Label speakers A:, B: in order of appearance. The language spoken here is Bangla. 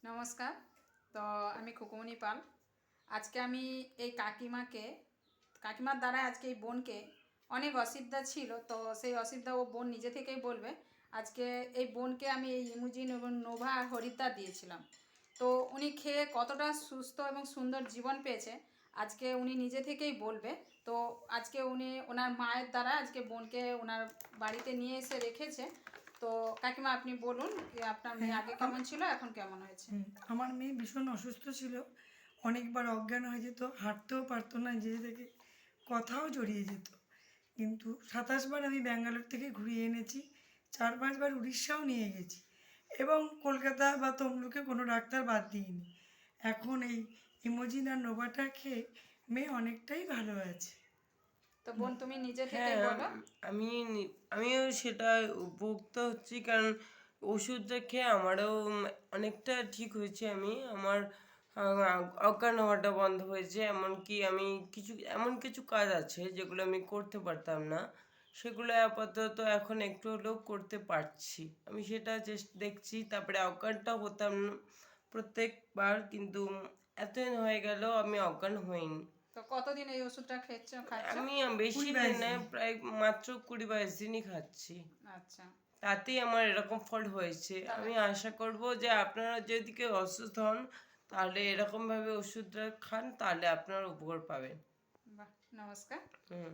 A: নমস্কার। তো আমি খুকুমনি পাল। আজকে আমি এই কাকিমার দ্বারা আজকে এই বোনকে অনেক অসুবিধা ছিল, তো সেই অসুবিধা ও বোন নিজে থেকেই বলবে। আজকে এই বোনকে আমি এই ইমুজিন এবং নোভা আর হরিদ্বার দিয়েছিলাম, তো উনি খেয়ে কতটা সুস্থ এবং সুন্দর জীবন পেয়েছে আজকে উনি নিজে থেকেই বলবে। তো আজকে উনি ওনার মায়ের দ্বারা আজকে বোনকে ওনার বাড়িতে নিয়ে এসে রেখেছে। তো কাকিমা, আপনি বলুন আপনার মেয়ে আগে কেমন ছিল, এখন কেমন হয়েছে?
B: আমার মেয়ে ভীষণ অসুস্থ ছিল, অনেকবার অজ্ঞান হয়ে যেত, হাঁটতেও পারতো না, নিজে থেকে কথাও জড়িয়ে যেত। কিন্তু 27 বার আমি ব্যাঙ্গালোর থেকে ঘুরিয়ে এনেছি, 4-5 বার উড়িষ্যাও নিয়ে গেছি, এবং কলকাতা বা তমলুকে কোনো ডাক্তার বাদ দিইনি। এখন এই ইমোজিন আর নোভাটা খেয়ে মেয়ে অনেকটাই ভালো আছে।
A: তো বোন, তুমি নিজে থেকেই
C: হ্যাঁ,
A: বলো।
C: আমিও সেটা উপভোক্ত হচ্ছি, কারণ ওষুধটা খেয়ে আমারও অনেকটা ঠিক হয়েছে। আমার অজ্ঞান হওয়াটা বন্ধ হয়েছে। এমনকি আমি এমন কিছু কাজ আছে যেগুলো আমি করতে পারতাম না, সেগুলো আপাতত এখন একটু হলেও করতে পারছি। আমি সেটা দেখছি। তারপরে অজ্ঞানটা হতাম না প্রত্যেকবার, কিন্তু এতদিন হয়ে গেল আমি অজ্ঞান হইনি।
A: তো কতদিন এই ওষুধটা খাচ্ছ?
C: আমি বেশি
B: 20-22
C: দিন না,
B: দিন।
C: প্রায় মাত্র 20-22 দিনই খাচ্ছি।
A: আচ্ছা।
C: তাতেই আমার এরকম ফল হয়েছে।
A: তাহলে
C: আমি আশা করব যে আপনারা যদি কেউ অসুস্থ হন, তাহলে এরকমভাবে ওষুধটা খান, তাহলে আপনারা উপকার পাবেন।
A: বাহ, নমস্কার।
C: হুম।